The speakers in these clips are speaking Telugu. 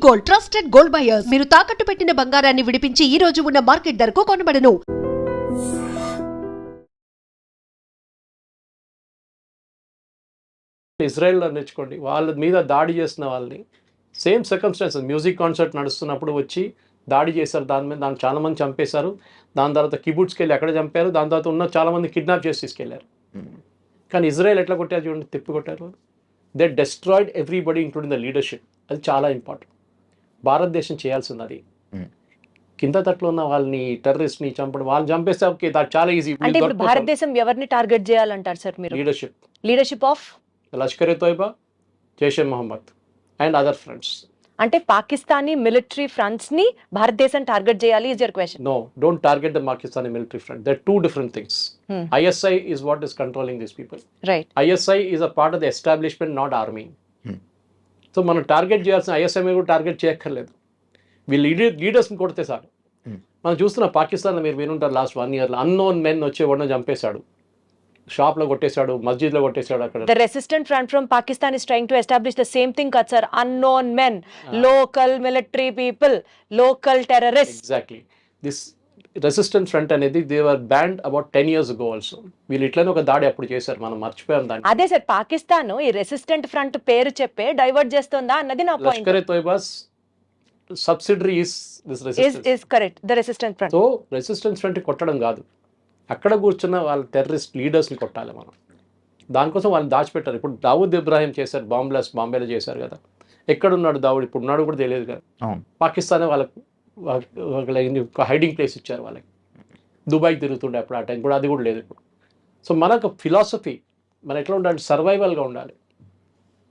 Gold, trusted gold buyers. మీరు తాకట్టు పెట్టిన బంగారాన్ని విడిపించి ఈ రోజు ఉన్న మార్కెట్ ధరకు కొనబడను. ఇజ్రాయెల్లో నేర్చుకోండి, వాళ్ళ మీద దాడి చేసిన వాళ్ళని సేమ్ సర్కమ్స్టాన్సెస్, మ్యూజిక్ కాన్సర్ట్ నడుస్తున్నప్పుడు వచ్చి దాడి చేశారు, దాన్ని చాలామంది చంపేశారు. దాని తర్వాత కిబుట్స్కి వెళ్ళి అక్కడ చంపారు. దాని తర్వాత ఉన్న చాలామంది కిడ్నాప్ చేసి తీసుకెళ్లారు. కానీ ఇజ్రాయెల్ ఎట్లా కొట్టారు చూడండి, తిప్పి కొట్టారు. They destroyed everybody including the leadership. అది చాలా ఇంపార్టెంట్. భారతదేశం చేయాల్సింది అది. కింద తట్లో ఉన్న వాళ్ళని, టెర్రరిస్ట్ని చంపడం, వాళ్ళని చంపేస్తే ఓకే, అది చాలా ఈజీ. అంటే ఇప్పుడు భారతదేశం ఎవరిని టార్గెట్ చేయాలంటారు సార్ మీరు? Leadership of Lashkar e Taiba, Jaish e Mohammed and other friends. అంటే పాకిస్తానీ మిలిటరీ ఫ్రంట్స్ ని భారతదేశం టార్గెట్ చేయాలి is your question? No, don't target the Pakistani military front. They're two different things. ISI is what is controlling these people. Right. ISI is a part of the establishment, not army. So మనం టార్గెట్ చేయాల్సిన ISI మీద కూడా టార్గెట్ చేయక్కర్లేదు. వీళ్ళు లీడర్స్ని కొడితే సార్. మనం చూస్తున్న పాకిస్తాన్లో మీరు వినుంటారు, లాస్ట్ 1 year అన్నోన్ మెన్ వచ్చి ఎవరినో చంపేశాడు, షాప్లో కొట్టేశాడు, మస్జిద్లో కొట్టేశాడు. అక్కడ the resistant front from Pakistan is trying to establish the same thing kad sir, unknown men, local military people, local terrorists. Exactly. This resistance front అనేది they were banned about 10 years ago also. వీళ్ళు ఇట్లనే ఒక దాడి అప్పుడు చేశారు, మనం మర్చిపోయాం దాన్ని. అదే సార్, పాకిస్తాన్ ఈ రెసిస్టెంట్ ఫ్రంట్ పేరు చెప్పే డైవర్ట్ చేస్తుందా అన్నది నా point. Lashkar e Taiba's subsidiary is this resistance. is correct, the resistant front. So resistance front కొట్టడం కాదు, అక్కడ కూర్చున్న వాళ్ళ టెర్రరిస్ట్ లీడర్స్ని కొట్టాలి మనం. దానికోసం వాళ్ళని దాచిపెట్టారు. ఇప్పుడు దావూద్ ఇబ్రాహిం చేశారు, బాంబేలో చేశారు కదా. ఎక్కడున్నాడు దావూద్? ఇప్పుడు ఉన్నాడు కూడా తెలియదు కదా. పాకిస్తానే వాళ్ళకి హైడింగ్ ప్లేస్ ఇచ్చారు వాళ్ళకి. దుబాయ్కి తిరుగుతుండే అప్పుడు, ఆ టైం కూడా అది కూడా లేదు ఇప్పుడు. సో మనకు ఫిలాసఫీ, మనం ఎట్లా ఉండాలి, సర్వైవల్గా ఉండాలి.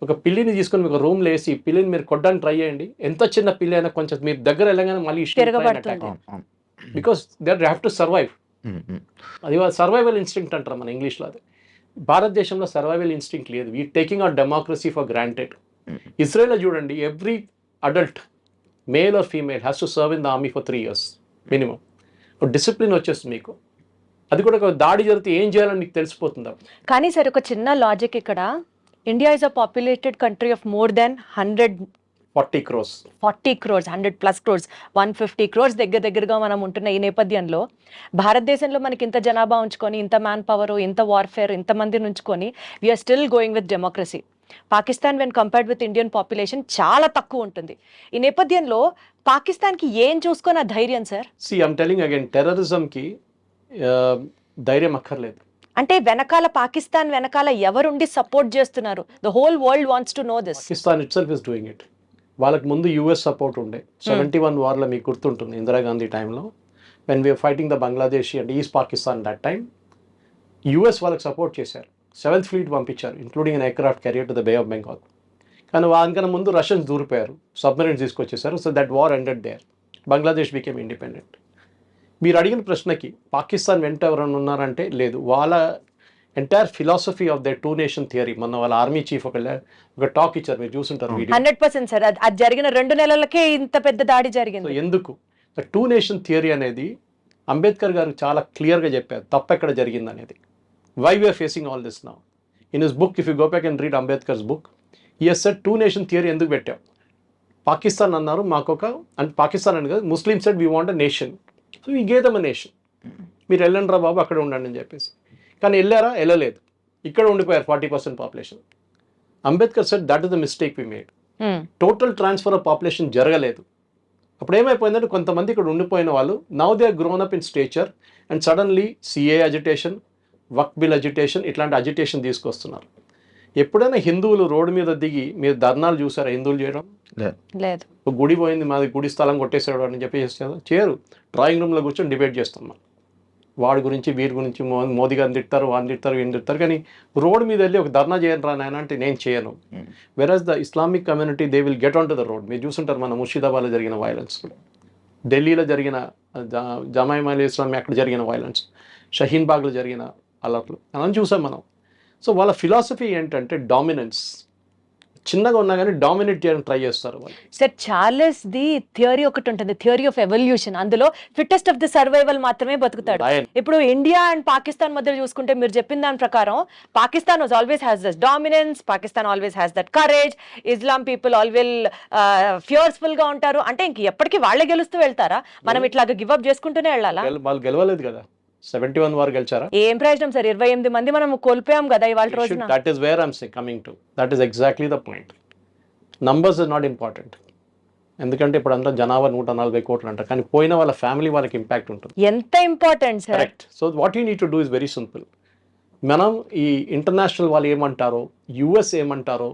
ఒక పిల్లిని తీసుకొని మీకు రూమ్లో వేసి పిల్లిని మీరు కొట్టడానికి ట్రై చేయండి, ఎంత చిన్న పిల్లి అయినా కొంచెం మీరు దగ్గర వెళ్ళగానే మళ్ళీ because they have to survive. అది సర్వైవల్ ఇన్స్టింక్ట్ అంటారు మన ఇంగ్లీష్లో. అది భారతదేశంలో సర్వైవల్ ఇన్స్టింక్ట్ లేదు. We taking our democracy for granted. ఇజ్రాయెల్లో చూడండి, every adult male or female has to serve in the army for 3 years minimum. Discipline వచ్చేస్తుంది మీకు. అది కూడా ఒక దాడి జరిగితే ఏం చేయాలని మీకు తెలిసిపోతుంది. కానీ సార్ ఒక చిన్న లాజిక్ ఇక్కడ, India is a populated country of more than 140 crores, 100+ crores, 150 crores దగ్గరగా మనం ఉంటున్న ఈ నేపథ్యంలో భారతదేశంలో మనకి ఇంత జనాభా ఉంచుకొని, ఇంత మ్యాన్ పవర్, ఇంత వార్ఫేర్, ఇంతమందిని ఉంచుకొని we're still going with democracy. Pakistan when compared with Indian population చాలా తక్కువ ఉంటుంది. ఈ నేపథ్యంలో పాకిస్తాన్కి ఏం చూసుకొని ఆ ధైర్యం సార్? ఐఎమ్ టెలింగ్ అగైన్, టెర్రరిజంకి ధైర్యం అక్కర్లేదు. అంటే వెనకాల, పాకిస్తాన్ వెనకాల ఎవరుండి సపోర్ట్ చేస్తున్నారు? The whole world wants to know this. Pakistan it self is doing it. వాళ్ళకి ముందు US సపోర్ట్ ఉండే. 71 వార్లో మీకు గుర్తుంటుంది, ఇందిరాగాంధీ టైంలో when we are fighting the Bangladeshi and east Pakistan that time, US వాళ్ళకి సపోర్ట్ చేశారు. 7th Fleet పంపించారు, including an aircraft carrier to the bay of Bengal. కానీ దానికన్నా ముందు Russians దూరిపోయారు, submarines తీసుకొచ్చేసారు. So that war ended there. Bangladesh became independent. మీరు అడిగిన ప్రశ్నకి పాకిస్తాన్ వెంట ఎవరైనా ఉన్నారంటే లేదు. వాళ్ళ entire philosophy of the 2 nation theory, మొన్న వాళ్ళ ఆర్మీ చీఫ్ ఒక టాక్ ఇచ్చారు, మీరు చూసుంటారు వీడియో. 100% సార్, అది జరిగిన 2 నెలలకే ఇంత పెద్ద దాడి జరిగింది. ఎందుకు? ద 2 nation థియరీ అనేది అంబేద్కర్ గారు చాలా క్లియర్గా చెప్పారు, తప్పెక్కడ జరిగింది అనేది. Why we are facing all this now. In his book, if you go back and read Ambedkar's book, he has said 2 nation theory ఎందుకు పెట్టాం. పాకిస్తాన్ అన్నారు మాకొక, అంటే పాకిస్తాన్ అని కాదు, Muslim said we want a nation, so we gave them a nation. మీరు వెళ్ళండి రా బాబు, అక్కడ ఉండండి అని చెప్పేసి. కానీ వెళ్ళారా? వెళ్ళలేదు. ఇక్కడ ఉండిపోయారు 40% population. Ambedkar said that is the mistake we made. Total transfer of population జరగలేదు. అప్పుడు ఏమైపోయిందంటే కొంతమంది ఇక్కడ ఉండిపోయిన వాళ్ళు now they are grown up in stature and suddenly CA agitation, Waqf bill agitation, ఇట్లాంటి అజిటేషన్ తీసుకొస్తున్నారు. ఎప్పుడైనా హిందువులు రోడ్డు మీద దిగి మీరు ధర్నాలు చూసారా హిందువులు చేయడం? లేదు. గుడి పోయింది, మాది గుడి స్థలం కొట్టేసాడు అని చెప్పేసి చేయరు. డ్రాయింగ్ రూమ్లో కూర్చొని డిబేట్ చేస్తున్నాం, వాడి గురించి వీరి గురించి, మోదీ గారిని తిడతారు, వాడిని తిడతారు, వీడిని తిడతారు. కానీ రోడ్ మీద వెళ్ళి ఒక ధర్నా చేయను రా నాయన అంటే నేను చేయను. వెరాజ్ the Islamic community they will get on to the road. మీరు చూసుంటారు మన ముర్షిదాబాద్లో జరిగిన వైలెన్స్, ఢిల్లీలో జరిగిన జమాయిమా ఇస్లామీ అక్కడ జరిగిన వైలెన్స్, షహీన్ బాగ్లో జరిగిన అలర్ట్లు అలా చూసాం మనం. సో వాళ్ళ ఫిలాసఫీ ఏంటంటే డామినెన్స్. చిన్నగా ఉన్నా కానీ డామినేట్ చేయడానికి ట్రై చేస్తారు వాళ్ళు. సార్ చార్లెస్ ది థియరీ ఒకటి ఉంటుంది, థియరీ ఆఫ్ ఎవల్యూషన్. అందులో ఫిట్టెస్ట్ ఆఫ్ ది సర్వైవల్ మాత్రమే బతుకుతాడు. Lion. ఇప్పుడు ఇండియా అండ్ పాకిస్తాన్ మధ్య చూసుకుంటే మీరు చెప్పిన దాని ప్రకారం Pakistan always has that dominance, Pakistan always has that courage, Islam people always fearful గా ఉంటారు. అంటే ఇంక ఎప్పటికీ వాళ్ళే గెలుస్తూ వెళ్తారా? మనం ఇట్లాగా గివ్ అప్ చేసుకుంటూనే వెళ్ళాలా? వాళ్ళు గెలవలేదు కదా, 71 వారు గెలిచారా? ఏం ప్రయోజనం సార్? 28 మంది మనం కోల్పోయాం కదా ఇవాళ రోజున. That is where I'm coming to. That is exactly the point. Numbers is not important. ఎందుకంటే ఇప్పుడు అంతా జనాభా 140 కోట్లు అంటారు, కానీ పోయిన వాళ్ళ ఫ్యామిలీ వాళ్ళకి ఇంపాక్ట్ ఉంటుంది. ఎంత important sir. Correct. So what you need to do is very simple. మనం ఈ ఇంటర్నేషనల్ వాళ్ళు ఏమంటారో, యుఎస్ ఏమంటారో,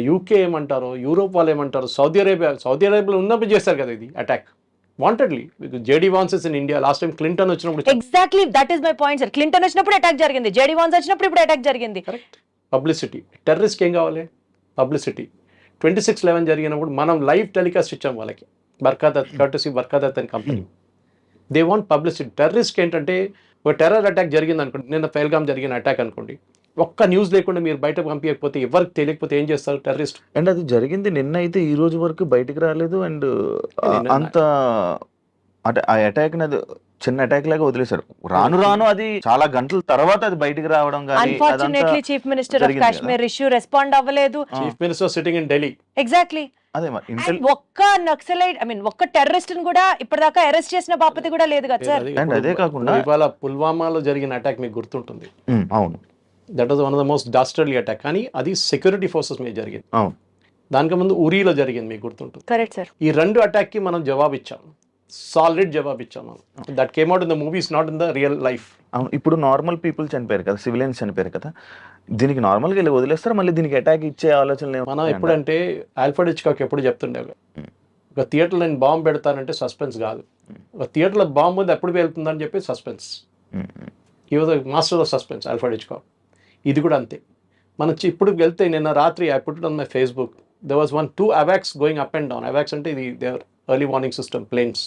యూకే ఏమంటారో, యూరోప్ వాళ్ళు ఏమంటారో, సౌదీ అరేబియాలో ఉన్నప్పుడు చేస్తారు కదా ఇది attack wantedly. JD Vance is in India. Last time Clinton వచ్చినప్పుడు exactly that is my point sir. Clinton వచ్చినప్పుడు అటాక్ జరిగింది, జేడీ వాన్స్ వచ్చినప్పుడు ఇప్పుడు అటాక్ జరిగింది. కరెక్ట్. పబ్లిసిటీ. టెర్రరిస్ట్కి ఏం కావాలి? పబ్లిసిటీ. 26/11 జరిగినప్పుడు మనం లైవ్ టెలికాస్ట్ ఇచ్చాం వాళ్ళకి, Barkha Dutt and company. They want publicity. టెర్రరిస్ట్కి ఏంటంటే ఒక టెర్రర్ అటాక్ జరిగింది అనుకోండి, నిన్న పెహల్గాం జరిగిన అటాక్ అనుకోండి, ఒక్క న్యూస్ లేకుండా మీరు బయట పంపించకపోతే, ఎవరికి తెలియకపోతే ఏం చేస్తారు టెర్రరిస్ట్? అండ్ అది జరిగింది నిన్న అయితే ఈ రోజు వరకు బయటికి రాలేదు. అండ్ అంత ఆ అటాక్ చిన్న అటాక్ లాగా వదిలేశారు. రాను అది చాలా గంటల తర్వాత అది బయటికి రావడం కానీ, unfortunately chief minister of Kashmir issue respond అవ్వలేదు. Chief minister sitting in Delhi. Exactly. అదే మరి ఒక్క నక్సలైట్ ఒక్క టెర్రరిస్ట్ కూడా ఇప్పటిదాకా అరెస్ట్ చేసిన బాపతి కూడా లేదు కదా సార్. అండ్ అదే కాకుండా ఇవాళ పుల్వామాలో జరిగిన అటాక్ మీకు గుర్తుంటుంది. అవును, that was one of the most dastardly attack. కానీ అది సెక్యూరిటీ ఫోర్సెస్ మీద జరిగింది. అవును, దానికి ముందు ఉరీలో జరిగింది, మీకు గుర్తుంటుంది. Correct sir. ఈ 2 అటాక్కి మనం జవాబు ఇచ్చాం, సాలిడ్ జవాబు ఇచ్చాం మనం. That came out in the movies, not in the real life. అవును. ఇప్పుడు నార్మల్ పీపుల్ చనిపోయారు కదా, సివిలియన్స్ చనిపోయారు కదా, దీనికి నార్మల్గా వెళ్ళి వదిలేస్తారు, మళ్ళీ దీనికి అటాక్ ఇచ్చే ఆలోచన మనం ఎప్పుడంటే ఆల్ఫ్రెడ్ హిచ్కాక్ ఎప్పుడు చెప్తుండే, ఒక థియేటర్లో నేను బాంబు పెడతానంటే సస్పెన్స్ కాదు, ఒక థియేటర్లో బాంబు ఉంది ఎప్పుడు వెళ్తుందని చెప్పి సస్పెన్స్. ఈ was master of suspense Alfred Hitchcock. ఇది కూడా అంతే. మనం ఇప్పుడు వెళ్తే నిన్న రాత్రి I put it on my Facebook, there was 2 AWACS going up and down. AWACS అంటే ఇది their early warning system planes.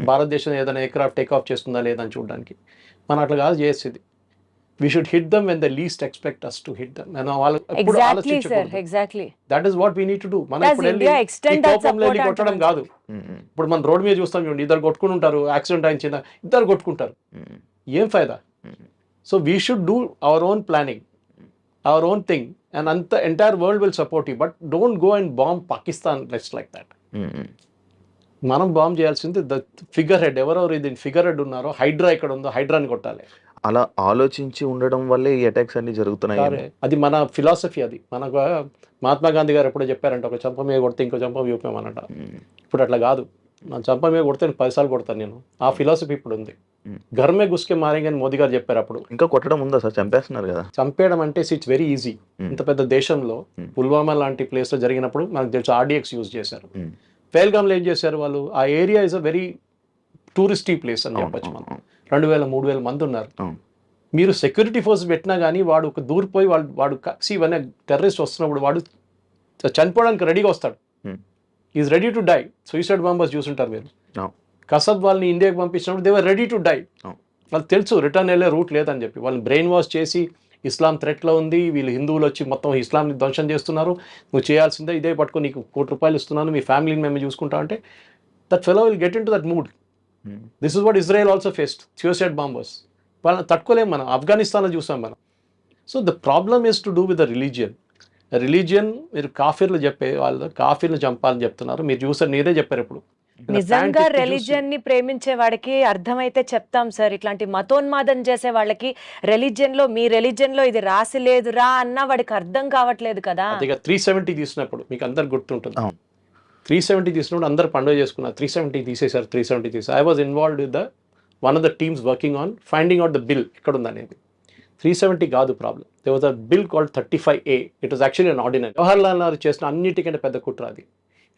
భారతదేశం ఏదైనా ఎయిర్క్రాఫ్ట్ టేక్ ఆఫ్ చేస్తుందా లేదని చూడడానికి. మనం అట్లా కాదు చేసేది. We should hit them when they least expect us to hit them. మనం వాళ్ళు ఎప్పుడు ఆలోచించకూడదు. Exactly. That is what we need to do. మనం Does ఇప్పుడు India extend that కోపంలో వెళ్ళి support కొట్టడం అంటున్నారు? కాదు. ఇప్పుడు మనం రోడ్ మీద చూస్తాం చూడండి, ఇద్దరు కొట్టుకుని ఉంటారు, యాక్సిడెంట్ అయించిందా, ఇద్దరు కొట్టుకుంటారు, ఏం ఫైదా? So we should do our own planning, our own thing, and the entire world will support you, but don't go and bomb Pakistan just like that. మనం బాంబ్ చేయాల్సింది ద ఫిగర్ హెడ్. ఎవరెవరు ఇది ఫిగర్ హెడ్ ఉన్నారో, హైడ్రా ఇక్కడ ఉందో హైడ్రాని కొట్టాలి. అలా ఆలోచించి ఉండడం వల్లే ఈ అటాక్స్ అన్ని జరుగుతున్నాయి. అది మన ఫిలాసఫీ. అది మనకు మహాత్మా గాంధీ గారు ఎప్పుడో చెప్పారంట, ఒక చంప మీద కొడితే ఇంకో చంప చూపామన్నట. ఇప్పుడు అట్లా కాదు, నా చంప మీద కొడితే 10 సార్లు కొడతాను నేను. ఆ ఫిలాసఫీ ఇప్పుడు ఉంది. ఘర్మే గుస్కే మారేంగే అని మోదీ గారు చెప్పారు. అప్పుడు ఇంకా కొట్టడం ఉందా సార్? చంపేస్తున్నారు కదా. చంపేయడం అంటే ఇట్స్ వెరీ ఈజీ. ఇంత పెద్ద దేశంలో పుల్వామా లాంటి ప్లేస్లో జరిగినప్పుడు మనకు తెలుసు RDX యూజ్ చేశారు. పెహల్గాంలో ఏం చేశారు వాళ్ళు? ఆ area is a very touristy place అని చెప్పచ్చు. మనం 2000-3000 మంది ఉన్నారు. మీరు సెక్యూరిటీ ఫోర్స్ పెట్టినా కానీ వాడు ఒక దూరిపోయి వాడు ఇవన్నీ టెర్రరిస్ట్ వస్తున్నప్పుడు వాడు చనిపోవడానికి రెడీగా వస్తాడు. Is ready to die. Suicide bombers చూసుంటారు మీరు. కసబ్ వాళ్ళని ఇండియాకి పంపించినప్పుడు they were ready to die. వాళ్ళు తెలుసు రిటర్న్ వెళ్ళే రూట్ లేదని చెప్పి వాళ్ళని బ్రెయిన్ వాష్ చేసి, ఇస్లాం థ్రెట్లో ఉంది, వీళ్ళు హిందువులు వచ్చి మొత్తం ఇస్లాంని ధ్వంసం చేస్తున్నారు, నువ్వు చేయాల్సిందే ఇదే పట్టుకో, నీకు ₹1 ఇస్తున్నాను, మీ ఫ్యామిలీని మేము చూసుకుంటా అంటే that fellow will get in to that mood. This is what Israel also faced, suicide bombers. వాళ్ళని తట్టుకోలేము మనం. ఆఫ్ఘనిస్తాన్లో చూసాం మనం. So the problem is to do with the religion. మీరు కాఫీర్లు చెప్పే వాళ్ళు కాఫీర్లు చంపాలని చెప్తున్నారు. మీరు చూసారు, మీరే చెప్పారు ఇప్పుడు. నిజంగా రిలీజియన్ ని ప్రేమించే వాడికి అర్థమైతే చెప్తాం సార్. ఇట్లాంటి మతోన్మాదం చేసే వాళ్ళకి మీ రిలీజియన్ లో ఇది రాసి లేదురా అన్న వాడికి అర్థం కావట్లేదు కదా. 370 తీసినప్పుడు మీకు అందరు గుర్తుంటుంది. 370 తీసినప్పుడు అందరు పండుగ చేసుకున్నారు. 370 తీసేశారు. 370 తీసారు. I was involved with one of the teams working on finding out the bill ఎక్కడ ఉందనేది. 370 కాదు problem. There was a bill called 35A. It was actually an ordinance. Jawaharlal Nehru చేసిన అన్నిటికంటే పెద్ద కుట్ర అది.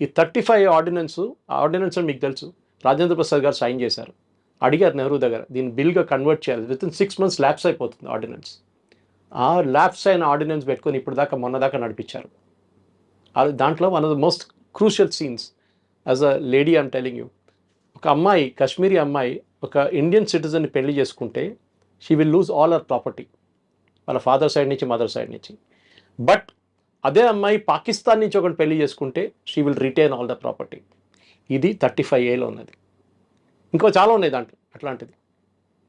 ఈ 35 ఆర్డినెన్స్ మీకు తెలుసు, రాజేంద్ర ప్రసాద్ గారు సైన్ చేశారు. అడిగారు నెహ్రూ దగ్గర, దీన్ని బిల్గా కన్వర్ట్ చేయాలి, వితిన్ 6 months ల్యాప్స్ అయిపోతుంది ఆర్డినెన్స్. ఆ ల్యాప్స్ అయిన ఆర్డినెన్స్ పెట్టుకొని ఇప్పుడు దాకా మొన్నదాకా నడిపించారు. దాంట్లో one of the most crucial scenes as a lady I'm telling you, ఒక అమ్మాయి, కాశ్మీరీ అమ్మాయి ఒక ఇండియన్ సిటిజన్ని పెళ్లి చేసుకుంటే she will lose all our property, వాళ్ళ ఫాదర్ సైడ్ నుంచి, మదర్ సైడ్ నుంచి. బట్ అదే అమ్మాయి పాకిస్తాన్ నుంచి ఒకటి పెళ్లి చేసుకుంటే she will retain all the property. ఇది 35A ఉన్నది. ఇంకో చాలా ఉన్నాయి దాంట్లో అట్లాంటిది.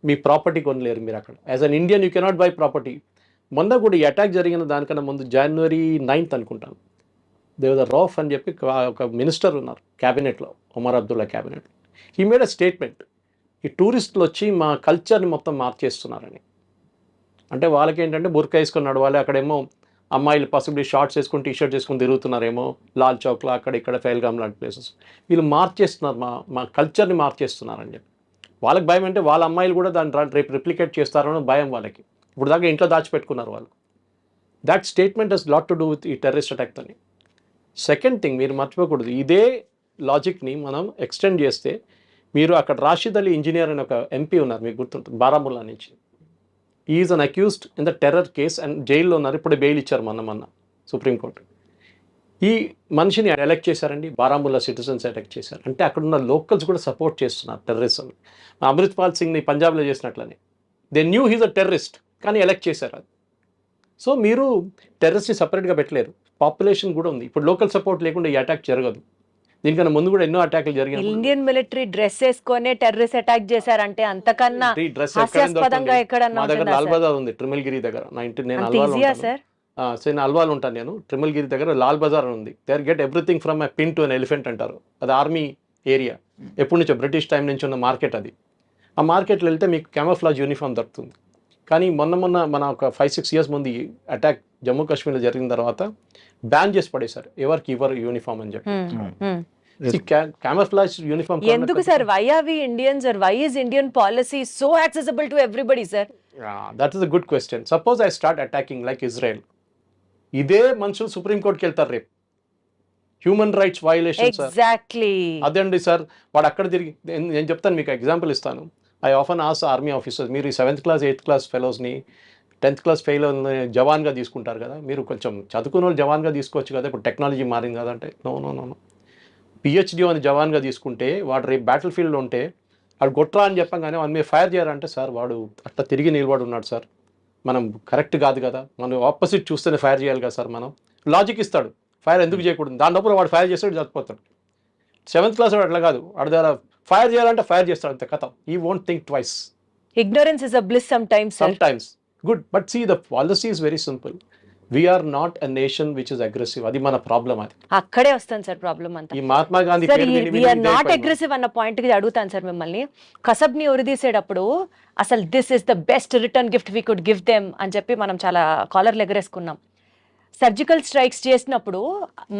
మీ ప్రాపర్టీ కొనలేరు మీరు అక్కడ. As an Indian you cannot by property. మొన్న కూడా ఈ అటాక్ జరిగిన దానికన్నా ముందు January 9th అనుకుంటాను, దేవద రౌఫ్ అని చెప్పి ఒక మినిస్టర్ ఉన్నారు క్యాబినెట్లో, Omar Abdullah cabinet. He made a statement, ఈ టూరిస్టులు వచ్చి మా కల్చర్ని మొత్తం మార్చేస్తున్నారని. అంటే వాళ్ళకి ఏంటంటే బుర్కా వేసుకొని నడవాలి, అక్కడేమో అమ్మాయిలు పాసిబిలీ షార్ట్స్ వేసుకొని టీషర్ట్స్ వేసుకొని తిరుగుతున్నారేమో లాల్ చౌక్లో అక్కడ ఇక్కడ ఫెయిల్గామ్ లాంటి ప్లేసెస్. వీళ్ళు మార్చేస్తున్నారు, మా కల్చర్ని మార్చేస్తున్నారని చెప్పి. వాళ్ళకి భయం అంటే వాళ్ళ అమ్మాయిలు కూడా దాన్ని రేపు రిప్లికేట్ చేస్తారని భయం వాళ్ళకి. ఇప్పుడు దాకా ఇంట్లో దాచిపెట్టుకున్నారు వాళ్ళు. That statement has lot to do with ఈ టెర్రరిస్ట్ అటాక్ అని. సెకండ్ థింగ్ మీరు మర్చిపోకూడదు, ఇదే లాజిక్ని మనం ఎక్స్టెండ్ చేస్తే మీరు అక్కడ రాషిద్ అలీ ఇంజనీర్ అని ఒక ఎంపీ ఉన్నారు, మీకు గుర్తుంటుంది, బారాముల్లా నుంచి. Is an accused in the terror case and జైల్లో ఉన్నారు. ఇప్పుడు బెయిల్ ఇచ్చారు మొన్న సుప్రీంకోర్టు. ఈ మనిషిని ఎలెక్ట్ చేశారండి, బారాముల్లా సిటిజన్స్ ఎలెక్ట్ చేశారు. అంటే అక్కడ ఉన్న లోకల్స్ కూడా సపోర్ట్ చేస్తున్నారు టెర్రరిజం. అమృత్పాల్ సింగ్ని పంజాబ్లో చేసినట్లనే they knew he's a terrorist, కానీ ఎలెక్ట్ చేశారు అది. సో మీరు టెర్రరిస్ట్ని సపరేట్గా పెట్టలేరు, పాపులేషన్ కూడా ఉంది. ఇప్పుడు లోకల్ సపోర్ట్ లేకుండా ఈ అటాక్ జరగదు. దీనికన్నా ముందు కూడా ఎన్నో అటాక్లు జరిగాయి. ఇండియన్ మిలిటరీ డ్రెస్ వేసుకొని టెర్రరిస్ట్ అటాక్ చేశారంటే అంతకన్నా హాస్యాస్పదంగా ఎక్కడన్నా మా దగ్గర లాల్ బజార్ ఉంది ట్రిమల్గిరి దగ్గర. నేను అల్వాల్ ఉంటాను, నేను ట్రిమల్గిరి దగ్గర లాల్ బజార్ ఉంది. There get everything from a pin to an elephant అంటారు. అది ఆర్మీ ఏరియా, ఎప్పటి నుంచో బ్రిటిష్ టైం నుంచి ఉన్న మార్కెట్ అది. ఆ మార్కెట్లో వెళ్తే మీకు క్యామోఫ్లాజ్ యూనిఫామ్ దొరుకుతుంది. కానీ మొన్న మన ఒక 5-6 years ముందు ఈ అటాక్ జమ్మూ కాశ్మీర్లో జరిగిన తర్వాత బ్యాన్ చేసి పడేశారు, ఎవరికి ఇవ్వరు యూనిఫామ్ అని చెప్పి. క్యామోఫ్లాజ్ యూనిఫామ్ ఎందుకు sir? Why are we Indians or why is Indian policy so accessible to everybody sir? That is a good question. Suppose I start attacking like Israel, ఇదే మనుషులు సుప్రీంకోర్టుకి వెళ్తారు రేపు. Human rights violation sir. Exactly అదండి సార్. వాడు అక్కడ తిరిగి, నేను చెప్తాను మీకు ఎగ్జాంపుల్ ఇస్తాను. I often ask army officers, మీరు ఈ 7th class 8th class ఫెలోస్ని 10th class ఫెయిల్ జవాన్గా తీసుకుంటారు కదా, మీరు కొంచెం చదువుకున్న వాళ్ళు జవాన్గా తీసుకోవచ్చు కదా, ఇప్పుడు టెక్నాలజీ మారింది కదా అంటే. నో PhD అని జవాన్గా తీసుకుంటే వాడు రేపు బ్యాటిల్ ఫీల్డ్లో ఉంటే వాడు కొట్రా అని చెప్పగానే వాడు మీరు ఫైర్ చేయాలంటే సార్ వాడు అట్లా తిరిగి నిలబడి ఉన్నాడు సార్, మనం కరెక్ట్ కాదు కదా, మనం ఆపోజిట్ చూస్తేనే ఫైర్ చేయాలి కదా సార్. మనం లాజిక్ ఇస్తాడు, ఫైర్ ఎందుకు చేయకూడదు, దాని లోపల వాడు ఫైర్ చేస్తాడు చచ్చిపోతాడు. 7th class వాడు అట్లా కాదు, వాడు దగ్గర ఫైర్ చేయాలంటే ఫైర్ చేస్తాడు అంతే, కథ. ఈ won't think twice. Ignorance is a bliss sometimes, sir. Sometimes. Good. But see, the policy is very simple. We are not a nation which is aggressive. అది మన ప్రాబ్లం. అది అక్కడే వస్తాను సార్ ప్రాబ్లం అంతా. ఈ Mahatma Gandhi sir we are not aggressive అన్న పాయింట్ కి అడుగుతాను సార్ మిమ్మల్ని. కసబ్ని ఉరిదీసేటప్పుడు అసలు this is the best return gift we could give them అని చెప్పి మనం చాలా కాలర్లు ఎగరేసుకున్నాం. సర్జికల్ స్ట్రైక్స్ చేసినప్పుడు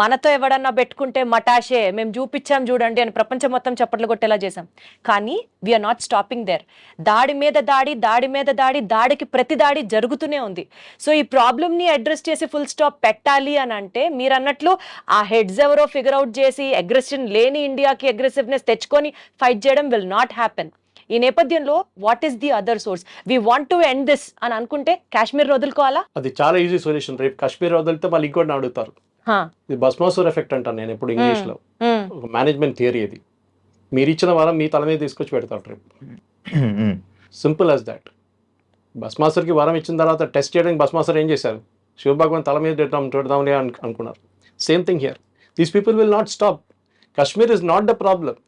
మనతో ఎవడన్నా పెట్టుకుంటే మటాషే మేము చూపించాం చూడండి అని ప్రపంచం మొత్తం చప్పట్లు కొట్టేలా చేసాం. కానీ వీఆర్ నాట్ స్టాపింగ్ దేర్. దాడి మీద దాడి, దాడి మీద దాడి, దాడికి ప్రతి దాడి జరుగుతూనే ఉంది. సో ఈ ప్రాబ్లమ్ని అడ్రస్ చేసి ఫుల్ స్టాప్ పెట్టాలి అని అంటే మీరు అన్నట్లు ఆ హెడ్స్ ఎవరో ఫిగర్ అవుట్ చేసి అగ్రెషన్ లేని ఇండియాకి అగ్రెసివ్నెస్ తెచ్చుకొని ఫైట్ చేయడం విల్ నాట్ హ్యాపెన్. ఈ నేపథ్యంలో what is the other source? We want to end this అని అనుకుంటే కాశ్మీర్ వదులుకోవాలా? అది చాలా ఈజీ సొల్యూషన్. రేపు కాశ్మీర్ వదిలితే వాళ్ళు ఇంకోటి అడుగుతారు. ఇది భస్మాసుర్ ఎఫెక్ట్ అంటాను నేను ఎప్పుడు ఇంగ్లీష్లో, ఒక మేనేజ్మెంట్ థియరీ. అది మీరు ఇచ్చిన వారం మీ తల మీద తీసుకొచ్చి పెడతారు రేపు. Simple as that. భస్మాసుర్కి వరం ఇచ్చిన తర్వాత టెస్ట్ చేయడానికి భస్మాసుర్ ఏం చేశారు? శివభగవాన్ తల మీద పెడదామని అనుకున్నారు. Same thing here. These people will not stop. Kashmir is not the problem.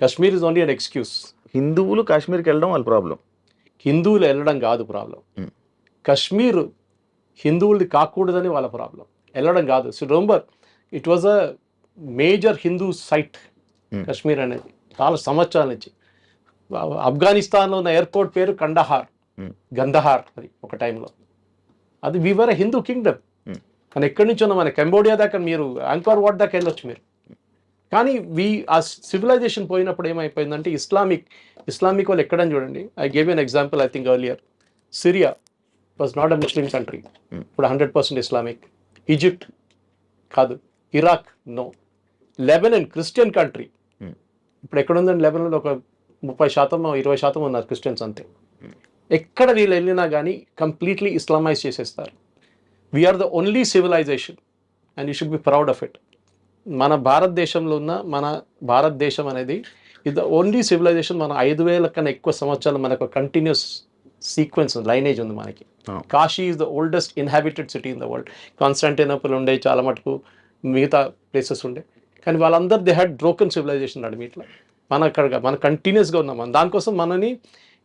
Kashmir is only an excuse. హిందువులు కాశ్మీర్కి వెళ్ళడం వాళ్ళ ప్రాబ్లం. హిందువులు వెళ్ళడం కాదు ప్రాబ్లం. కాశ్మీర్ హిందువులది కాకూడదని వాళ్ళ ప్రాబ్లం, వెళ్ళడం కాదు. So remember, it was a major Hindu site Kashmir అనేది చాలా సంవత్సరాల నుంచి. ఆఫ్ఘనిస్తాన్లో ఉన్న ఎయిర్పోర్ట్ పేరు గందహార్ అది ఒక టైంలో. అది వీవర్ ఎ హిందూ కింగ్డమ్. కానీ ఎక్కడి నుంచి ఉన్న మన కంబోడియా దాకా, మీరు యాంకార్ వాట్ దాకా వెళ్ళొచ్చు మీరు. కానీ ఆ సివిలైజేషన్ పోయినప్పుడు ఏమైపోయిందంటే ఇస్లామిక్ వాళ్ళు ఎక్కడని చూడండి. I gave an example I think earlier. Syria was not a Muslim country, ఇప్పుడు 100% ఇస్లామిక్. ఈజిప్ట్ కాదు, Iraq no. Lebanon Christian country, ఇప్పుడు ఎక్కడుందండి లెబనన్లో? ఒక 30% 20% ఉన్నారు క్రిస్టియన్స్ అంతే. ఎక్కడ వీళ్ళు వెళ్ళినా కానీ కంప్లీట్లీ ఇస్లామైజ్ చేసేస్తారు. We're the only civilisation and you should be proud of it. మన భారతదేశంలో ఉన్న భారతదేశం అనేది ఇది ద ఓన్లీ సివిలైజేషన్. మన 5,000 కన్నా ఎక్కువ సంవత్సరాలు మనకు కంటిన్యూస్ సీక్వెన్స్ లైనేజ్ ఉంది మనకి. Kashi is the oldest inhabited city in the world. Constantinople ఉండే, చాలా మటుకు మిగతా ప్లేసెస్ ఉండే, కానీ వాళ్ళందరూ దే హ్యాడ్ బ్రోకెన్ సివిలైజేషన్ నడిమి. ఇట్లా మన కంటిన్యూస్గా ఉన్నాం. మనం దానికోసం మనని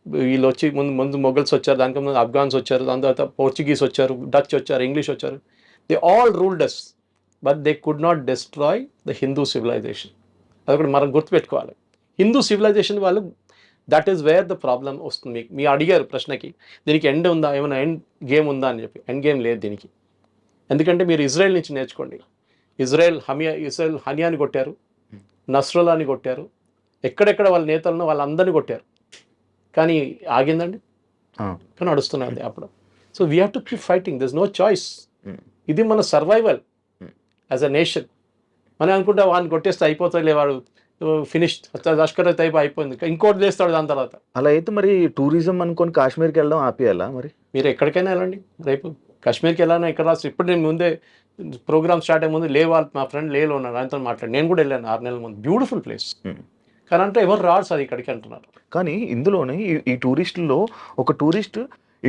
వీళ్ళు వచ్చి ముందు మొఘల్స్ వచ్చారు, దానికి ముందు అఫ్ఘాన్స్ వచ్చారు, దాని తర్వాత పోర్చుగీస్ వచ్చారు, డచ్ వచ్చారు, ఇంగ్లీష్ వచ్చారు. They all ruled us, but they could not destroy the Hindu civilisation. అదొకటి మనం గుర్తుపెట్టుకోవాలి. హిందూ సివిలైజేషన్ వాళ్ళు, that is where the problem వస్తుంది. మీ అడిగారు ప్రశ్నకి, దీనికి ఎండ్ ఉందా, ఏమైనా ఎండ్ గేమ్ ఉందా అని చెప్పి. ఎండ్ గేమ్ లేదు దీనికి. ఎందుకంటే మీరు ఇజ్రాయెల్ నుంచి నేర్చుకోండి. ఇజ్రాయెల్ హనియాని కొట్టారు, నస్రుల్లాని కొట్టారు, ఎక్కడెక్కడ వాళ్ళ నేతలను వాళ్ళందరినీ కొట్టారు, కానీ ఆగిందండి, కానీ నడుస్తున్నది అప్పుడు. So we have to keep fighting, this no choice. ఇది మన సర్వైవల్ యాజ్ అ నేషన్. మనం అనుకుంటే వాడిని కొట్టేస్తే అయిపోతుంది, వాడు ఫినిష్, లష్కర్ అయిపోయింది, ఇంకోటి చేస్తాడు దాని తర్వాత. అలా అయితే మరి టూరిజం అనుకొని కాశ్మీర్కి వెళ్ళడం ఆపేయాలా? మరి మీరు ఎక్కడికైనా వెళ్ళండి, రేపు కాశ్మీర్కి వెళ్ళాను, ఎక్కడ రాసి. ఇప్పుడు నేను ముందే ప్రోగ్రామ్ స్టార్ట్ అయ్యే ముందు వాళ్ళు మా ఫ్రెండ్ లేలో ఉన్నారు, ఆయనతో మాట్లాడి. నేను కూడా వెళ్ళాను 6 నెలల ముందు. బ్యూటిఫుల్ ప్లేస్, కానీ అంటే ఎవరు రాడు సార్ ఇక్కడికి అంటున్నారు. కానీ ఇందులోనే ఈ టూరిస్టుల్లో ఒక టూరిస్ట్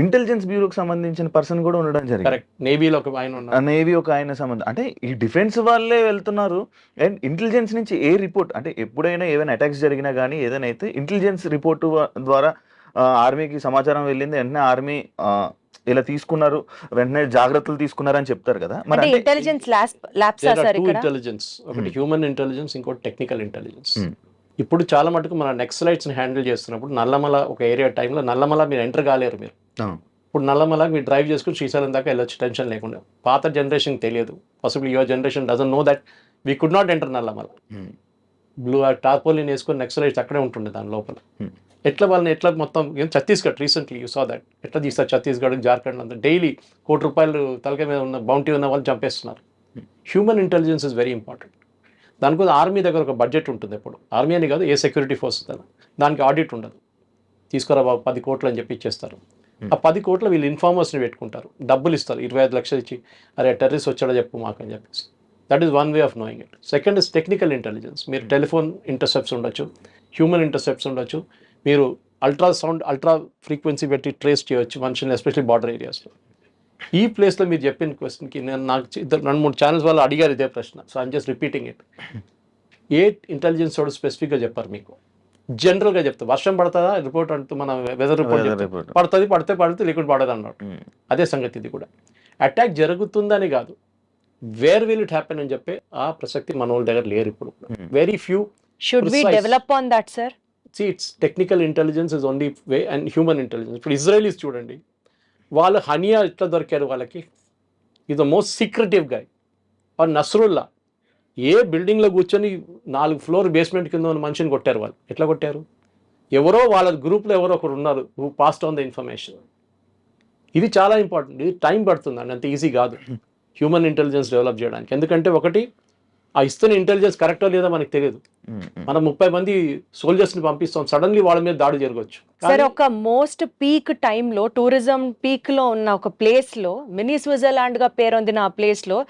ఇంటెలిజెన్స్ బ్యూరోకి సంబంధించిన పర్సన్ కూడా ఉండడం జరిగింది. కరెక్ట్, నేవీలో ఒక ఆయన ఉన్నారు. నేవీ ఒక ఆయన సంబంధం, అంటే ఈ డిఫెన్స్ వాళ్ళే వెళ్తున్నారు. అండ్ ఇంటెలిజెన్స్ నుంచి ఏ రిపోర్ట్, అంటే ఎప్పుడైనా ఏదైనా అటాక్స్ జరిగినా కానీ ఏదైనా అయితే ఇంటెలిజెన్స్ రిపోర్టు ద్వారా ఆర్మీకి సమాచారం వెళ్ళింది, వెంటనే ఆర్మీ ఇలా తీసుకున్నారు, వెంటనే జాగ్రత్తలు తీసుకున్నారు అని చెప్తారు కదా. మరి ఇంటెలిజెన్స్ ల్యాబ్స్ సార్ ఇక్కడ ఇంటెలిజెన్స్, ఒకటి హ్యూమన్ ఇంటెలిజెన్స్, ఇంకోటి టెక్నికల్ ఇంటెలిజెన్స్. ఇప్పుడు చాలా మటుకు మన నక్సలైట్స్ని హ్యాండిల్ చేస్తున్నప్పుడు నల్లమల ఒక ఏరియా టైంలో, నల్లమల మీరు ఎంటర్ కాలేరు మీరు. ఇప్పుడు నల్లమల మీరు డ్రైవ్ చేసుకుని శ్రీశైలం దాకా వెళ్ళొచ్చు టెన్షన్ లేకుండా. పాత జనరేషన్ తెలియదు, possible your generation doesn't know that we could not enter Nallamala. Blue tarpaulin వేసుకొని నక్సలైట్స్ అక్కడే ఉంటుండే దాని లోపల. ఎట్లా మొత్తం Chhattisgarh recently you saw that, ఎట్లా తీస్తారు ఛత్తీస్గఢ్, జార్ఖండ్ అంతా డైలీ ₹1 తలకాయ మీద ఉన్న బౌంటీ ఉన్న వాళ్ళు చంపేస్తున్నారు. Human intelligence is very important. దానికోసం ఆర్మీ దగ్గర ఒక బడ్జెట్ ఉంటుంది. ఎప్పుడు ఆర్మీ అని కాదు, ఏ సెక్యూరిటీ ఫోర్స్ దానికి ఆడిట్ ఉండదు. తీసుకురా బాబు 10 కోట్లు అని చెప్పి ఇచ్చేస్తారు. ఆ 10 కోట్లు వీళ్ళు ఇన్ఫార్మర్స్ని పెట్టుకుంటారు, డబ్బులు ఇస్తారు, 25 లక్షలు ఇచ్చి, అరే టెర్రరిస్ట్ వచ్చాడో చెప్పు మాకు అని చెప్పేసి. That is one way of knowing it. Second is technical intelligence. మీరు టెలిఫోన్ ఇంటర్సెప్ట్స్ ఉండొచ్చు, హ్యూమన్ ఇంటర్సెప్ట్స్ ఉండొచ్చు, మీరు అల్ట్రా ఫ్రీక్వెన్సీ పెట్టి ట్రేస్ చేయొచ్చు మనుషుల్ని, ఎస్పెషల్లీ బార్డర్ ఏరియాస్లో. ఈ ప్లేస్లో మీరు చెప్పిన క్వశ్చన్కి నాకు 2-3 ఛానల్స్ వాళ్ళు అడిగారు ఇదే ప్రశ్న. So I'm just repeating it. A intelligence వాడు స్పెసిఫిక్గా చెప్పారు మీకు, జనరల్గా చెప్తారు. వర్షం పడుతుందా రిపోర్ట్ అంటూ మన వెదర్ రిపోర్ట్ పడుతుంది, పడితే లేకుండా పడదు అన్నట్టు. అదే సంగతి ఇది కూడా. అటాక్ జరుగుతుందని కాదు, వేర్ విల్ ఇట్ హ్యాపెన్ అని చెప్పే ఆ ప్రసక్తి మన వాళ్ళ దగ్గర లేరు ఇప్పుడు. Very few. Should we develop on that sir? It's technical intelligence is only way, and human intelligence. ఇప్పుడు ఇజ్రాయలీస్ చూడండి, వాళ్ళు హనియా ఎట్లా దొరికారు వాళ్ళకి, is the most secretive guy. Or Nasrallah ఏ బిల్డింగ్లో కూర్చొని 4 ఫ్లోర్ బేస్మెంట్ కింద ఉన్న మనిషిని కొట్టారు. వాళ్ళు ఎట్లా కొట్టారు? ఎవరో వాళ్ళ గ్రూప్లో ఎవరో ఒకరు ఉన్నారు who passed on the information. ఇది చాలా ఇంపార్టెంట్. ఇది టైం పడుతుంది అండి, అంత ఈజీ కాదు హ్యూమన్ ఇంటెలిజెన్స్ డెవలప్ చేయడానికి. ఎందుకంటే ఒకటి, ఆ ఇస్తున్న ఇంటెలిజెన్స్ కరెక్టో లేదో మనకు తెలియదు. మనం 30 మంది సోల్జర్స్ని పంపిస్తాం, సడన్లీ వాళ్ళ మీద దాడి జరగవచ్చు. సార్ ఒక మోస్ట్ పీక్ టైంలో, టూరిజం పీక్ లో ఉన్న ఒక ప్లేస్ లో, మినీ స్విట్జర్లాండ్ గా పేరొందిన ఆ ప్లేస్ లో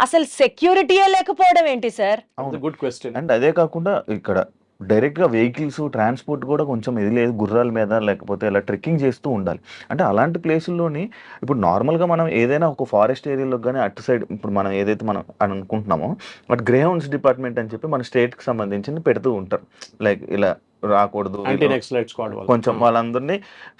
అసలు సెక్యూరిటీయే లేకపోవడం ఏంటి సార్? Good question. అండ్ అదే కాకుండా ఇక్కడ డైరెక్ట్ గా వెహికల్స్ ట్రాన్స్పోర్ట్ కూడా కొంచెం ఇది లేదు, గుర్రాల మీద లేకపోతే ఇలా ట్రెక్కింగ్ చేస్తూ ఉండాలి. అంటే అలాంటి ప్లేసుల్లోని ఇప్పుడు నార్మల్గా మనం ఏదైనా ఒక ఫారెస్ట్ ఏరియాలో కానీ అటు సైడ్ ఇప్పుడు మనం ఏదైతే మనం అనుకుంటున్నామో, బట్ గ్రేహౌండ్స్ డిపార్ట్మెంట్ అని చెప్పి మన స్టేట్కి సంబంధించి పెడుతూ ఉంటారు. లైక్ ఇలా రాకూడదు, కొంచెం వాళ్ళందరినీ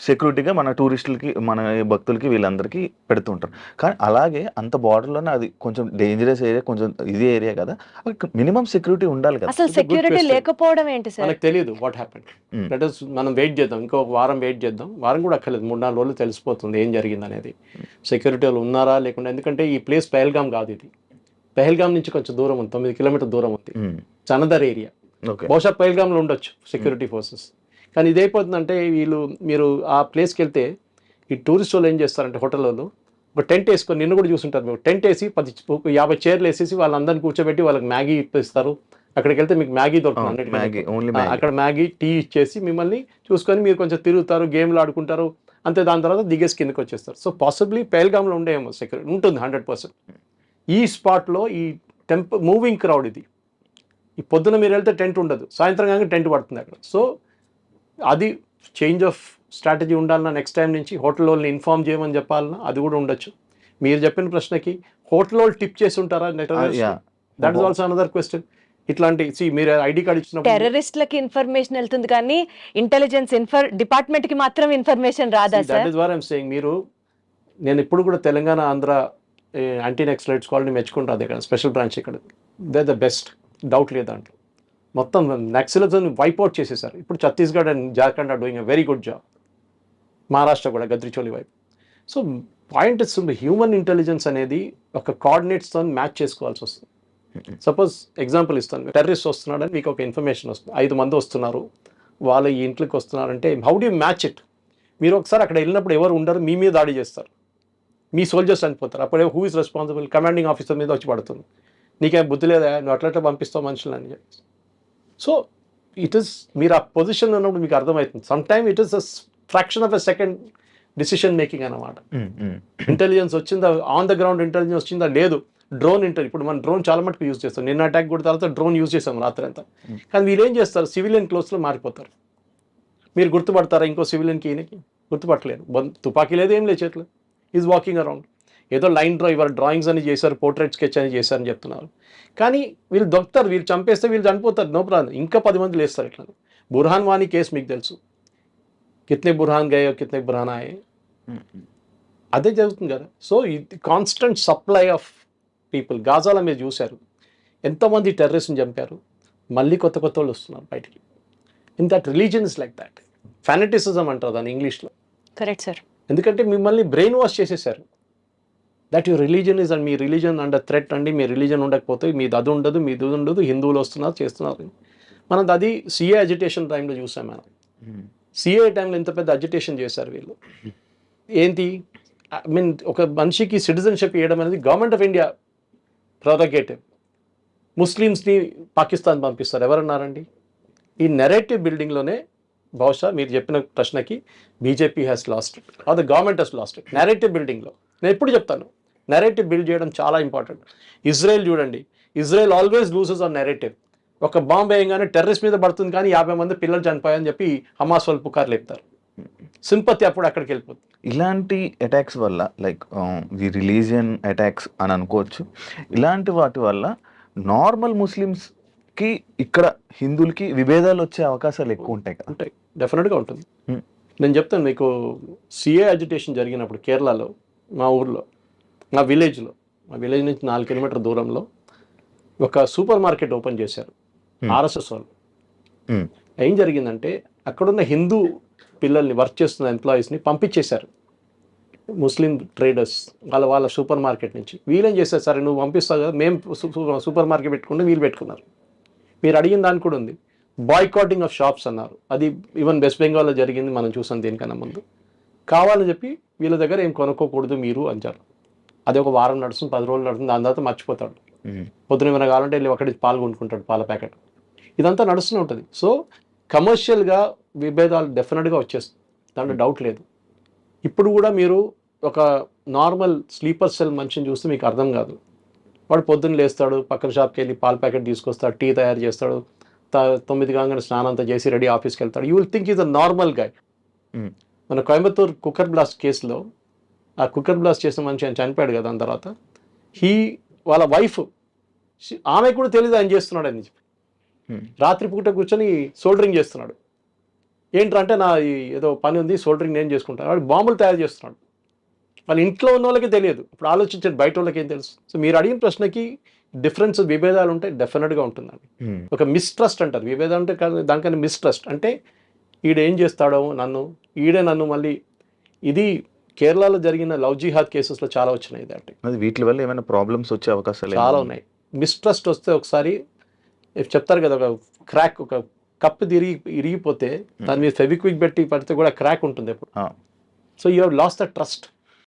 సెక్యూరిటీగా మన టూరిస్టులకి, మన భక్తులకి, వీళ్ళందరికీ పెడుతూ ఉంటారు. కానీ అలాగే అంత బార్డర్లోనే అది కొంచెం డేంజరస్ ఏరియా, కొంచెం ఇది ఏరియా కదా, మినిమం సెక్యూరిటీ ఉండాలి కదా. అసలు సెక్యూరిటీ లేకపోవడం ఏంటి సార్? మనకు తెలియదు వాట్ హ్యాపెండ్. దట్ ఈస్ మనం వెయిట్ చేద్దాం, ఇంకో వారం వెయిట్ చేద్దాం. వారం కూడా అక్కర్లేదు, 3-4 రోజులు తెలిసిపోతుంది ఏం జరిగింది అనేది. సెక్యూరిటీ వాళ్ళు ఉన్నారా లేకుండా. ఎందుకంటే ఈ ప్లేస్ పెహల్గాం కాదు, ఇది పెహల్గాం నుంచి కొంచెం దూరం ఉంది, 9 కిలోమీటర్ దూరం ఉంది, చనదర్ ఏరియా. బహుశా పెహల్గాంలో ఉండొచ్చు సెక్యూరిటీ ఫోర్సెస్. కానీ ఇదైపోతుందంటే మీరు ఆ ప్లేస్కి వెళ్తే ఈ టూరిస్ట్ వాళ్ళు ఏం చేస్తారంటే, హోటల్ వాళ్ళు ఒక టెంట్ వేసుకొని, నిన్ను కూడా చూసుంటారు, మీరు టెంట్ వేసి 50 చైర్లు వేసేసి వాళ్ళందరినీ కూర్చోబెట్టి వాళ్ళకి మ్యాగీ ఇప్పిస్తారు. అక్కడికి వెళ్తే మీకు మ్యాగీ దొరుకుతుంది, అక్కడ మ్యాగీ టీ ఇచ్చేసి మిమ్మల్ని చూసుకొని మీరు కొంచెం తిరుగుతారు, గేమ్లు ఆడుకుంటారు, అంతే. దాని తర్వాత దిగేసి కిందకి వచ్చేస్తారు. సో పాసిబ్లీ పెహల్గాంలో ఉండేమో సెక్యూరిటీ ఉంటుంది 100%. ఈ స్పాట్లో ఈ మూవింగ్ క్రౌడ్ ఇది. ఈ పొద్దున మీరు వెళ్తే టెంట్ ఉండదు, సాయంత్రం కానీ టెంట్ పడుతుంది అక్కడ. సో అది చేంజ్ ఆఫ్ స్ట్రాటజీ ఉండాలన్నా నెక్స్ట్ టైం నుంచి హోటల్ వాళ్ళని ఇన్ఫార్మ్ చేయమని చెప్పాలన్నా అది కూడా ఉండొచ్చు. మీరు చెప్పిన ప్రశ్నకి హోటల్ వాళ్ళు టిప్ చేసి ఉంటారా that is also another question. ఇట్లాంటి మీరు ఐడి కార్డ్ ఇచ్చినప్పుడు టెర్రరిస్ట్లకి ఇన్ఫర్మేషన్ వెళ్తుంది కానీ ఇంటెలిజెన్స్ డిపార్ట్మెంట్ కి మాత్రం ఇన్ఫర్మేషన్ రాదా that sir? Is what I'm saying. నేను ఇప్పుడు కూడా తెలంగాణ ఆంధ్ర యాంటీ నక్సలైట్స్ కాలనీ మెచ్చుకుంటాను. ఇక్కడ స్పెషల్ బ్రాంచ్ ఇక్కడ దే ద బెస్ట్, డౌట్ లేదు దాంట్లో. మొత్తం నక్సలిజం వైప్అవుట్ చేసేసారు. ఇప్పుడు Chhattisgarh and Jharkhand are doing a very good job. Maharashtra కూడా గద్రిచోలి వైపు. So point is human intelligence అనేది ఒక కోఆర్డినేట్స్తో మ్యాచ్ చేసుకోవాల్సి వస్తుంది. సపోజ్ ఎగ్జాంపుల్ ఇస్తాను, టెర్రరిస్ట్ వస్తున్నాడని మీకు ఒక ఇన్ఫర్మేషన్ వస్తుంది, 5 మంది వస్తున్నారు, వాళ్ళు ఈ ఇంట్లోకి వస్తున్నారంటే how do you match it? మీరు ఒకసారి అక్కడ వెళ్ళినప్పుడు ఎవరు ఉండరు, మీ మీద దాడి చేస్తారు, మీ సోల్జర్స్ చనిపోతారు. అప్పుడే who is responsible? Commanding officer మీద వచ్చి పడుతుంది. నీకేం బుద్ధి లేదా, నువ్వు అట్లా పంపిస్తావు మనుషులని చెప్పి. సో ఇట్ ఈస్, మీరు ఆ పొజిషన్లో ఉన్నప్పుడు మీకు అర్థమవుతుంది. Some time it is a fraction of a second decision making అన్నమాట. ఇంటెలిజెన్స్ వచ్చిందా, ఆన్ ద గ్రౌండ్ ఇంటెలిజెన్స్ వచ్చిందా లేదు. డ్రోన్ ఇప్పుడు మన డ్రోన్ చాలా మటుకు యూజ్ చేస్తాం. నిన్న అటాక్ కూడా తర్వాత డ్రోన్ యూజ్ చేస్తాం రాత్రి అంతా. కానీ వీళ్ళు ఏం చేస్తారు, సివిలియన్ క్లోత్స్లో మారిపోతారు. మీరు గుర్తుపడతారా ఇంకో సివిలియన్కి? ఈయనకి గుర్తుపట్టలేరు. తుపాకీ లేదు, ఏం లేదు చేతులు, ఈజ్ వాకింగ్ అరౌండ్. ఏదో లైన్ ఇవాళ డ్రాయింగ్స్ అని చేశారు, పోర్ట్రేట్ స్కెచ్ అని చేశారని చెప్తున్నారు. కానీ వీళ్ళు దొరుకుతారు, వీళ్ళు చంపేస్తే వీళ్ళు చనిపోతారు, నో ప్రాబ్లం. ఇంకా 10 మంది లేస్తారు ఇట్లా. బుర్హాన్ వానీ కేసు మీకు తెలుసు, కిత్నే బుర్హాన్ గయో కిత్నే బుర్హాన్ ఆయే, అదే జరుగుతుంది కదా. సో ఇది కాన్స్టెంట్ సప్లై ఆఫ్ పీపుల్. గాజాలో మీరు చూశారు ఎంతోమంది టెర్రరిస్ట్ని చంపారు, మళ్ళీ కొత్త వాళ్ళు వస్తున్నారు బయటికి. In that religion is like that. Fanaticism అంటారు దాన్ని ఇంగ్లీష్లో. Correct sir. ఎందుకంటే మిమ్మల్ని బ్రెయిన్ వాష్ చేసేసారు. That your religion is and me religion under threat అండి. మీ రిలీజన్ ఉండకపోతే మీది అది ఉండదు, మీది ఉండదు, హిందువులు వస్తున్నారు చేస్తున్నారు. మనం అది సిఏ అజిటేషన్ టైంలో చూసాం మనం. సిఏ టైంలో ఎంత పెద్ద అజిటేషన్ చేశారు వీళ్ళు. ఏంటి, ఐ మీన్ ఒక మనిషికి సిటిజన్షిప్ ఇవ్వడం అనేది గవర్నమెంట్ ఆఫ్ ఇండియా ప్రోరగేటివ్. ముస్లిమ్స్ని పాకిస్తాన్ పంపిస్తారు, ఎవరన్నారండి? ఈ నెరేటివ్ బిల్డింగ్లోనే బహుశా మీరు చెప్పిన ప్రశ్నకి BJP has lost it or the government has lost it. Narrative బిల్డింగ్లో నేను ఎప్పుడు చెప్తాను, నెరేటివ్ బిల్డ్ చేయడం చాలా ఇంపార్టెంట్. ఇజ్రాయెల్ చూడండి, Israel always loses on narrative. ఒక బాంబ్ వేయంగానే టెర్రరిస్ట్ మీద పడుతుంది కానీ 50 మంది పిల్లలు చనిపోయాయని చెప్పి హమాస్ వాళ్ళు పుకారు లేపుతారు. సింపతి అప్పుడు అక్కడికి వెళ్ళిపోతుంది. ఇలాంటి అటాక్స్ వల్ల లైక్ ది రిలీజియన్ అటాక్స్ అని అనుకోవచ్చు. ఇలాంటి వాటి వల్ల నార్మల్ ముస్లిమ్స్కి ఇక్కడ హిందువులకి విభేదాలు వచ్చే అవకాశాలు ఎక్కువ ఉంటాయి కదా? ఉంటాయి, డెఫినెట్గా ఉంటుంది. నేను చెప్తాను మీకు, సిఏ అజిటేషన్ జరిగినప్పుడు కేరళలో మా ఊర్లో, మా విలేజ్ నుంచి 4 కిలోమీటర్ దూరంలో ఒక సూపర్ మార్కెట్ ఓపెన్ చేశారు ఆర్ఎస్ఎస్ వాళ్ళు. ఏం జరిగిందంటే అక్కడున్న హిందూ పిల్లల్ని, వర్క్ చేస్తున్న ఎంప్లాయీస్ని పంపించేశారు ముస్లిం ట్రేడర్స్ వాళ్ళ సూపర్ మార్కెట్ నుంచి. వీళ్ళేం చేశారు, సరే నువ్వు పంపిస్తావు కదా, మేము సూపర్ మార్కెట్ పెట్టుకుంటే వీళ్ళు పెట్టుకున్నారు. మీరు అడిగిన దానికి కూడా ఉంది, బాయ్కాటింగ్ ఆఫ్ షాప్స్ అన్నారు. అది ఈవెన్ వెస్ట్ బెంగాల్లో జరిగింది, మనం చూసాం దీనికన్నా ముందు. కావాలని చెప్పి వీళ్ళ దగ్గర ఏం కొనుక్కోకూడదు మీరు అంటారు. అది ఒక వారం నడుస్తుంది, 10 రోజులు నడుస్తుంది, దాని తర్వాత మర్చిపోతాడు. పొద్దున ఏమైనా కావాలంటే వెళ్ళి ఒకటి పాలు కొనుక్కుంటాడు, పాల ప్యాకెట్. ఇదంతా నడుస్తూనే ఉంటుంది. సో కమర్షియల్గా విభేదాలు డెఫినెట్గా వచ్చేస్తుంది, దాంట్లో డౌట్ లేదు. ఇప్పుడు కూడా మీరు ఒక నార్మల్ స్లీపర్ సెల్ మనిషిని చూస్తే మీకు అర్థం కాదు. వాడు పొద్దున్న లేస్తాడు, పక్కన షాప్కి వెళ్ళి పాల ప్యాకెట్ తీసుకొస్తాడు, టీ తయారు చేస్తాడు, 9 కాగానే స్నానం అంతా చేసి రెడీ ఆఫీస్కి వెళ్తాడు. You will think is a normal guy. మన కోయంబత్తూర్ కుక్కర్ బ్లాస్ట్ కేసులో ఆ కుక్కర్ బ్లాస్ట్ చేసిన మనిషి ఆయన చనిపోయాడు కదా, దాని తర్వాత వాళ్ళ వైఫ్, ఆమె కూడా తెలియదు ఆయన చేస్తున్నాడు అని చెప్పి. రాత్రిపూట కూర్చొని సోల్డరింగ్ చేస్తున్నాడు. ఏంటంటే నా ఏదో పని ఉంది, సోల్డరింగ్ నేను చేసుకుంటాను. వాడు బాంబులు తయారు చేస్తున్నాడు. వాళ్ళ ఇంట్లో ఉన్న వాళ్ళకి తెలియదు. ఇప్పుడు ఆలోచించండి, బయట వాళ్ళకి ఏం తెలుసు? సో మీరు అడిగిన ప్రశ్నకి డిఫరెన్స్, విభేదాలు ఉంటాయి, డెఫినెట్గా ఉంటుందండి. ఒక మిస్ట్రస్ట్ అంటారు, విభేదం అంటే దానికన్నా మిస్ట్రస్ట్ అంటే ఈడేం చేస్తాడో ఈడే నన్ను మళ్ళీ. ఇది కేరళలో జరిగిన లవ్ జిహాద్ కేసెస్లో చాలా వచ్చినాయి. దాంట్లో వీటి వల్ల ఏమైనా ప్రాబ్లమ్స్ వచ్చే అవకాశాలు చాలా ఉన్నాయి. మిస్ట్రస్ట్ వస్తే ఒకసారి చెప్తారు కదా, ఒక క్రాక్, ఒక కప్పు ఇరిగిపోతే దాని మీద ఫెవిక్విక్ పెట్టి పడితే కూడా క్రాక్ ఉంటుంది ఎప్పుడు. So you have lost the trust.